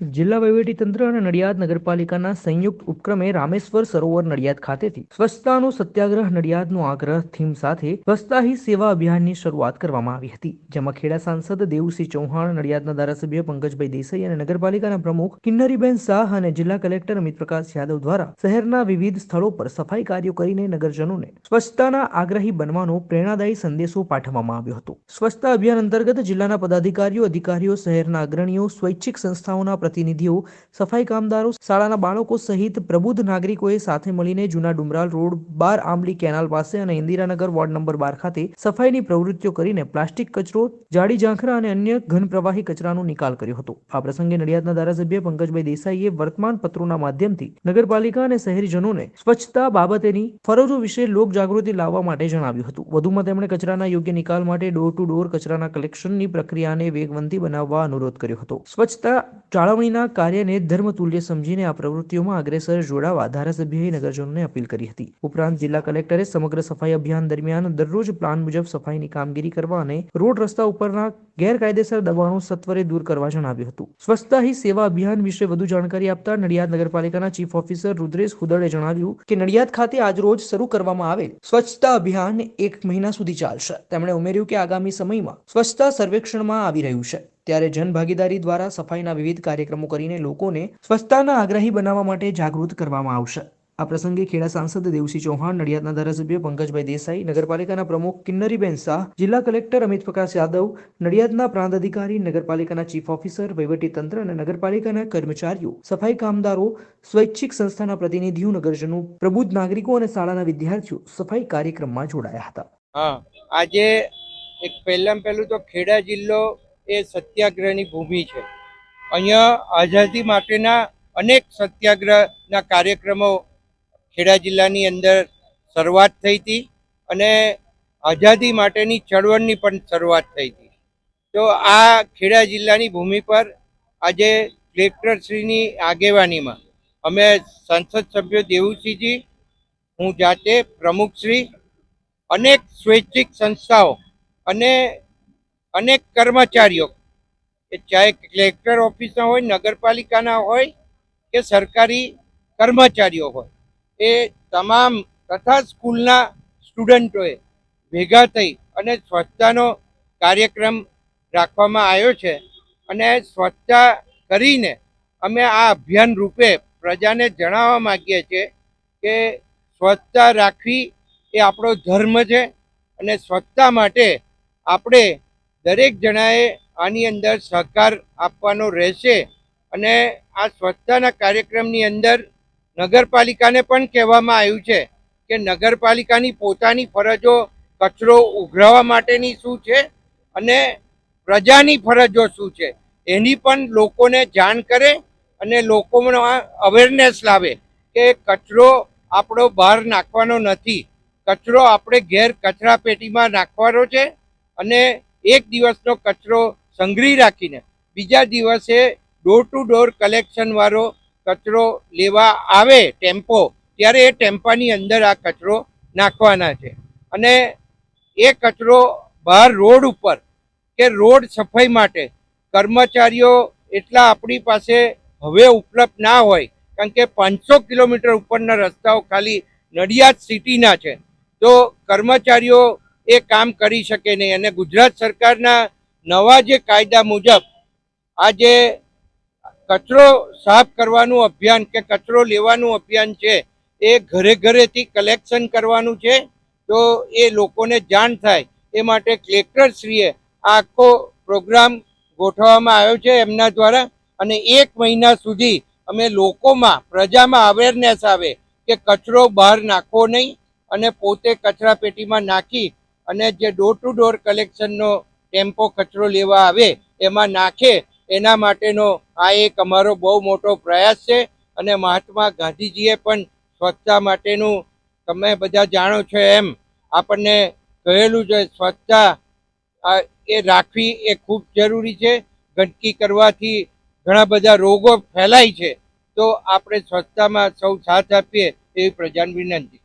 જિલ્લા વહીવટીતંત્ર અને નડિયાદ નગરપાલિકાના સંયુક્ત ઉપક્રમે રામેશ્વર સરોવર નડિયાદ ખાતેથી સ્વચ્છતાનો સત્યાગ્રહ નડિયાદનો આગ્રહ થીમ સાથે સ્વચ્છતા હી સેવા અભિયાનની શરૂઆત કરવામાં આવી હતી, જેમાં ખેડા સાંસદ દેવુસિંહ ચૌહાણ, નડિયાદના ધારાસભ્ય પંકજભાઈ દેસાઈ અને નગરપાલિકાના પ્રમુખ કિન્નરીબેન શાહ અને જિલ્લા કલેક્ટર અમિત પ્રકાશ યાદવ દ્વારા શહેરના વિવિધ સ્થળો પર સફાઈ કાર્યો કરીને નગરજનોને સ્વચ્છતાના આગ્રહી બનવાનો પ્રેરણાદાયી સંદેશો પાઠવવામાં આવ્યો હતો। સ્વચ્છતા અભિયાન અંતર્ગત જિલ્લાના પદાધિકારીઓ, અધિકારીઓ, શહેરના અગ્રણીઓ, સ્વૈચ્છિક સંસ્થાઓના પ્રતિનિધિઓ, સફાઈ કામદારો, શાળાના બાળકો સહિત પ્રબુદ્ધ નાગરિકોએ સાથે મળીને જૂના ડુમરાલ રોડ, 12 આંબલી કેનાલ પાસે અને ઇન્દિરાનગર વોર્ડ નંબર 12 ખાતે સફાઈની પ્રવૃત્તિઓ કરીને પ્લાસ્ટિક કચરો, જાડી ઝાંખરા અને અન્ય ઘન પ્રવાહી કચરાનો નિકાલ કર્યો હતો। આ પ્રસંગે નડિયાદના ધારાસભ્ય પંકજભાઈ દેસાઈએ વર્તમાન પત્રોના માધ્યમથી નગરપાલિકા અને શહેરીજનોને સ્વચ્છતા બાબતેની ફરજો વિશે લોક જાગૃતિ લાવવા માટે જણાવ્યું હતું। વધુમાં તેમણે કચરાના યોગ્ય નિકાલ માટે ડોર ટુ ડોર કચરાના કલેક્શનની પ્રક્રિયાને વેગવંતી બનાવવા અનુરોધ કર્યો હતો। સ્વચ્છતા જાળવણીના કાર્યને ધર્મતુલ્ય સમજીને આ પ્રવૃત્તિઓમાં અગ્રેસર જોડાવા ધારાસભ્યએ નગરજનોને અપીલ કરી હતી। ઉપરાંત જિલ્લા કલેક્ટરે સમગ્ર સફાઈ અભિયાન દરમિયાન દરરોજ પ્લાન મુજબ સફાઈની કામગીરી કરવા અને રોડ રસ્તા ઉપરના ગેરકાયદેસર દબાણો સત્વરે દૂર કરવા જણાવ્યું હતું। સ્વચ્છતા હી સેવા અભિયાન વિશે વધુ જાણકારી આપતા નડિયાદ નગરપાલિકાના ચીફ ઓફિસર રુદ્રેશ ખુદડે જણાવ્યું કે નડિયાદ ખાતે આજરોજ શરૂ કરવામાં આવેલ સ્વચ્છતા અભિયાન 1 મહિના સુધી ચાલશે। તેમણે ઉમેર્યું કે આગામી સમયમાં સ્વચ્છતા સર્વેક્ષણમાં આવી રહ્યું છે, ત્યારે જનભાગીદારી દ્વારા સફાઈના વિવિધ કાર્યક્રમો કરીને લોકોને સ્વચ્છતાના આગ્રહી બનાવવા માટે જાગૃત કરવામાં આવશે। આ પ્રસંગે ખેડા સાંસદ દેવસિંહ ચૌહાણ, નડિયાદના ધારાસભ્ય પંકજભાઈ દેસાઈ, નગરપાલિકાના પ્રમુખ કિન્નરીબેન શાહ, જિલ્લા કલેક્ટર અમિત પ્રકાશ યાદવ, નડિયાદના પ્રાંત અધિકારી, નગરપાલિકાના ચીફ ઓફિસર, વહીવટીતંત્ર અને નગરપાલિકાના કર્મચારીઓ, સફાઈ કામદારો, સ્વૈચ્છિક સંસ્થાના પ્રતિનિધિઓ, નગરજનો, પ્રબુદ્ધ નાગરિકો અને શાળાના વિદ્યાર્થીઓ સફાઈ કાર્યક્રમમાં જોડાયા હતા। આજે એક પહેલું તો ખેડા જિલ્લો એ સત્યાગ્રહની ભૂમિ છે। અહીંયા આઝાદી માટેના અનેક સત્યાગ્રહના કાર્યક્રમો ખેડા જિલ્લાની અંદર શરૂઆત થઈ હતી અને આઝાદી માટેની ચળવળની પણ શરૂઆત થઈ હતી। તો આ ખેડા જિલ્લાની ભૂમિ પર આજે કલેક્ટરશ્રીની આગેવાનીમાં અમે સંસદ સભ્ય દેવુસિંહજી, હું જાતે, પ્રમુખશ્રી, અનેક સ્વૈચ્છિક સંસ્થાઓ અને અનેક કર્મચારીઓ, ચાહે કલેક્ટર ઓફિસના હોય, નગરપાલિકાના હોય કે સરકારી કર્મચારીઓ હોય, એ તમામ તથા સ્કૂલના સ્ટુડન્ટોએ ભેગા થઈ અને સ્વચ્છતાનો કાર્યક્રમ રાખવામાં આવ્યો છે। અને સ્વચ્છતા કરીને અમે આ અભિયાન રૂપે પ્રજાને જણાવવા માગીએ છીએ કે સ્વચ્છતા રાખવી એ આપણો ધર્મ છે અને સ્વચ્છતા માટે આપણે દરેક જણાએ આની અંદર સહકાર આપવાનો રહેશે। અને આ સ્વચ્છતાના કાર્યક્રમની અંદર નગરપાલિકાને પણ કહેવામાં આવ્યું છે કે નગરપાલિકાની પોતાની ફરજો કચરો ઉઘરાવવા માટેની શું છે અને પ્રજાની ફરજો શું છે એની પણ લોકોને જાણ કરે અને લોકોમાં અવેરનેસ લાવે કે કચરો આપણો બહાર નાખવાનો નથી, કચરો આપણે ઘેર કચરા પેટીમાં નાખવાનો છે અને એક દિવસનો કચરો સંગ્રહી રાખીને બીજા દિવસે ડોર ટુ ડોર કલેક્શન વાળો કચરો લેવા આવે ટેમ્પો, ત્યારે એ ટેમ્પાની અંદર આ કચરો નાખવાના છે। અને એ કચરો બહાર રોડ ઉપર કે રોડ સફાઈ માટે કર્મચારીઓ એટલા આપણી પાસે હવે ઉપલબ્ધ ના હોય, કારણ કે 500 કિલોમીટર ઉપરના રસ્તાઓ ખાલી નડિયાદ સિટીના છે, તો કર્મચારીઓ એ કામ કરી શકે નહીં। અને ગુજરાત સરકારના નવા જે કાયદા મુજબ આ જે કચરો સાફ કરવાનું અભિયાન કે કચરો લેવાનું અભિયાન છે એ ઘરે ઘરેથી કલેક્શન કરવાનું છે। તો એ લોકોને જાણ થાય એ માટે કલેક્ટરશ્રીએ આખો પ્રોગ્રામ ગોઠવવામાં આવ્યો છે એમના દ્વારા। અને 1 મહિના સુધી અમે લોકોમાં, પ્રજામાં અવેરનેસ આવે કે કચરો બહાર નાખવો નહીં અને પોતે કચરા પેટીમાં નાખી અને જે ડોર ટુ ડોર કલેક્શનનો ટેમ્પો કચરો લેવા આવે એમાં નાખે, એના માટેનો આ એક અમારો બહુ મોટો પ્રયાસ છે। અને મહાત્મા ગાંધીજીએ પણ સ્વચ્છતા માટેનું, તમે બધા જાણો છો એમ, આપણને કહેલું છે સ્વચ્છતા એ રાખવી એ ખૂબ જરૂરી છે। ગંદકી કરવાથી ઘણા બધા રોગો ફેલાય છે, તો આપણે સ્વચ્છતામાં સૌ સાથ આપીએ એવી પ્રજાને વિનંતી।